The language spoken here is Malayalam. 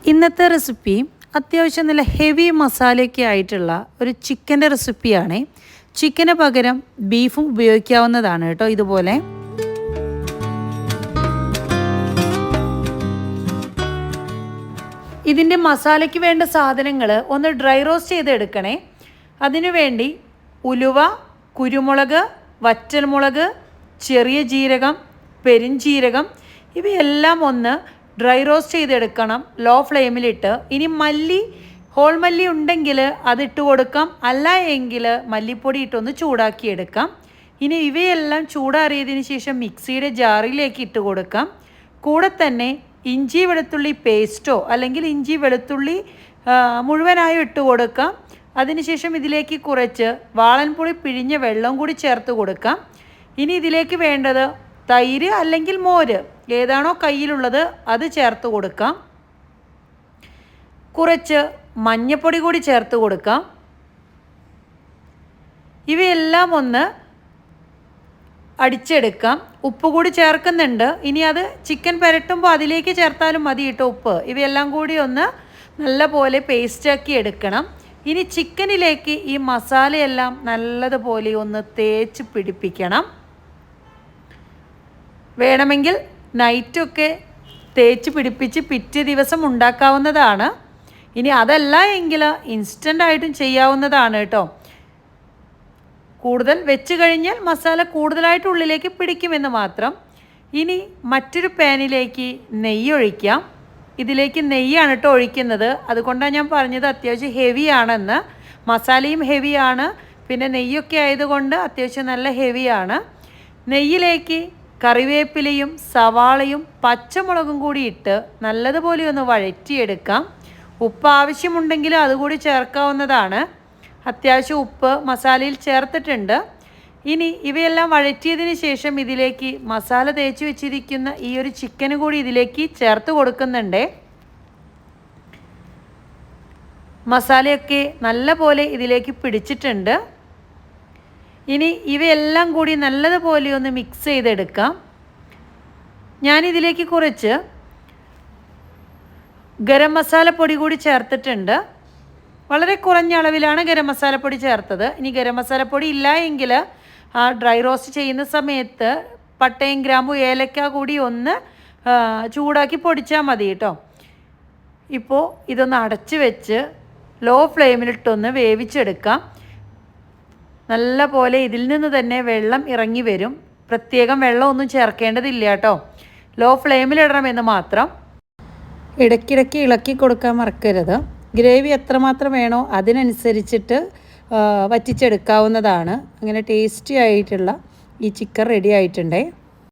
ഇന്നത്തെ റെസിപ്പി അത്യാവശ്യം നല്ല ഹെവി മസാലയൊക്കെ ആയിട്ടുള്ള ഒരു ചിക്കൻ്റെ റെസിപ്പിയാണ്. ചിക്കന് പകരം ബീഫും ഉപയോഗിക്കാവുന്നതാണ് കേട്ടോ. ഇതുപോലെ ഇതിൻ്റെ മസാലയ്ക്ക് വേണ്ട സാധനങ്ങൾ ഒന്ന് ഡ്രൈ റോസ്റ്റ് ചെയ്തെടുക്കണേ. അതിനുവേണ്ടി ഉലുവ, കുരുമുളക്, വറ്റൽമുളക്, ചെറിയ ജീരകം, പെരിഞ്ജീരകം ഇവയെല്ലാം ഒന്ന് ഡ്രൈ റോസ്റ്റ് ചെയ്തെടുക്കണം ലോ ഫ്ലെയിമിലിട്ട്. ഇനി മല്ലി, ഹോൾ മല്ലി ഉണ്ടെങ്കിൽ അതിട്ട് കൊടുക്കാം, അല്ല എങ്കിൽ മല്ലിപ്പൊടി ഇട്ടൊന്ന് ചൂടാക്കിയെടുക്കാം. ഇനി ഇവയെല്ലാം ചൂടാറിയതിന് ശേഷം മിക്സിയുടെ ജാറിലേക്ക് ഇട്ട് കൊടുക്കാം. കൂടെ തന്നെ ഇഞ്ചി വെളുത്തുള്ളി പേസ്റ്റോ അല്ലെങ്കിൽ ഇഞ്ചി വെളുത്തുള്ളി മുഴുവനായും ഇട്ട് കൊടുക്കാം. അതിനുശേഷം ഇതിലേക്ക് കുറച്ച് വാളൻപുളി പിഴിഞ്ഞ വെള്ളം കൂടി ചേർത്ത് കൊടുക്കാം. ഇനി ഇതിലേക്ക് വേണ്ടത് തൈര് അല്ലെങ്കിൽ മോര് ഏതാണോ കയ്യിലുള്ളത് അത് ചേർത്ത് കൊടുക്കാം. കുറച്ച് മഞ്ഞൾപ്പൊടി കൂടി ചേർത്ത് കൊടുക്കാം. ഇവയെല്ലാം ഒന്ന് അടിച്ചെടുക്കാം. ഉപ്പ് കൂടി ചേർക്കുന്നുണ്ട്. ഇനി അത് ചിക്കൻ പുരട്ടുമ്പോൾ അതിലേക്ക് ചേർത്താലും മതി കേട്ടോ ഉപ്പ്. ഇവയെല്ലാം കൂടി ഒന്ന് നല്ല പോലെ പേസ്റ്റാക്കി എടുക്കണം. ഇനി ചിക്കനിലേക്ക് ഈ മസാലയെല്ലാം നല്ലതുപോലെ ഒന്ന് തേച്ച് പിടിപ്പിക്കണം. വേണമെങ്കിൽ നൈറ്റൊക്കെ തേച്ച് പിടിപ്പിച്ച് പിറ്റേ ദിവസം ഉണ്ടാക്കാവുന്നതാണ്. ഇനി അതല്ല എങ്കിൽ ഇൻസ്റ്റൻ്റായിട്ടും ചെയ്യാവുന്നതാണ് കേട്ടോ. കൂടുതൽ വെച്ച് കഴിഞ്ഞാൽ മസാല കൂടുതലായിട്ട് ഉള്ളിലേക്ക് പിടിക്കുമെന്ന് മാത്രം. ഇനി മറ്റൊരു പാനിലേക്ക് നെയ്യ് ഒഴിക്കാം. ഇതിലേക്ക് നെയ്യാണ് കേട്ടോ ഒഴിക്കുന്നത്. അതുകൊണ്ടാണ് ഞാൻ പറഞ്ഞത് അത്യാവശ്യം ഹെവിയാണെന്ന്. മസാലയും ഹെവിയാണ്, പിന്നെ നെയ്യൊക്കെ ആയതുകൊണ്ട് അത്യാവശ്യം നല്ല ഹെവിയാണ്. നെയ്യിലേക്ക് കറിവേപ്പിലയും സവാളയും പച്ചമുളകും കൂടി ഇട്ട് നല്ലതുപോലെ ഒന്ന് വഴറ്റിയെടുക്കാം. ഉപ്പ് ആവശ്യമുണ്ടെങ്കിൽ അതുകൂടി ചേർക്കാവുന്നതാണ്. അത്യാവശ്യം ഉപ്പ് മസാലയിൽ ചേർത്തിട്ടുണ്ട്. ഇനി ഇവയെല്ലാം വഴറ്റിയതിന് ശേഷം ഇതിലേക്ക് മസാല തേച്ച് വെച്ചിരിക്കുന്ന ഈ ഒരു ചിക്കന് കൂടി ഇതിലേക്ക് ചേർത്ത് കൊടുക്കുന്നുണ്ട്. മസാലയൊക്കെ നല്ല പോലെ ഇതിലേക്ക് പിടിച്ചിട്ടുണ്ട്. ഇനി ഇവയെല്ലാം കൂടി നല്ലതുപോലെ ഒന്ന് മിക്സ് ചെയ്തെടുക്കാം. ഞാനിതിലേക്ക് കുറച്ച് ഗരം മസാലപ്പൊടി കൂടി ചേർത്തിട്ടുണ്ട്. വളരെ കുറഞ്ഞ അളവിലാണ് ഗരം മസാലപ്പൊടി ചേർത്തത്. ഇനി ഗരം മസാലപ്പൊടി ഇല്ല എങ്കിൽ ഡ്രൈ റോസ്റ്റ് ചെയ്യുന്ന സമയത്ത് പട്ടയും ഗ്രാമ്പും ഏലക്ക കൂടി ഒന്ന് ചൂടാക്കി പൊടിച്ചാൽ മതി കേട്ടോ. ഇപ്പോൾ ഇതൊന്ന് അടച്ച് വെച്ച് ലോ ഫ്ലെയിമിലിട്ടൊന്ന് വേവിച്ചെടുക്കാം. നല്ല പോലെ ഇതിൽ നിന്ന് തന്നെ വെള്ളം ഇറങ്ങി വരും. പ്രത്യേകം വെള്ളമൊന്നും ചേർക്കേണ്ടതില്ല കേട്ടോ. ലോ ഫ്ലെയിമിലിടണമെന്ന് മാത്രം. ഇടയ്ക്കിടയ്ക്ക് ഇളക്കി കൊടുക്കാൻ മറക്കരുത്. ഗ്രേവി എത്രമാത്രം വേണോ അതിനനുസരിച്ചിട്ട് വറ്റിച്ചെടുക്കാവുന്നതാണ്. അങ്ങനെ ടേസ്റ്റി ആയിട്ടുള്ള ഈ ചിക്കൻ റെഡി ആയിട്ടുണ്ടേ.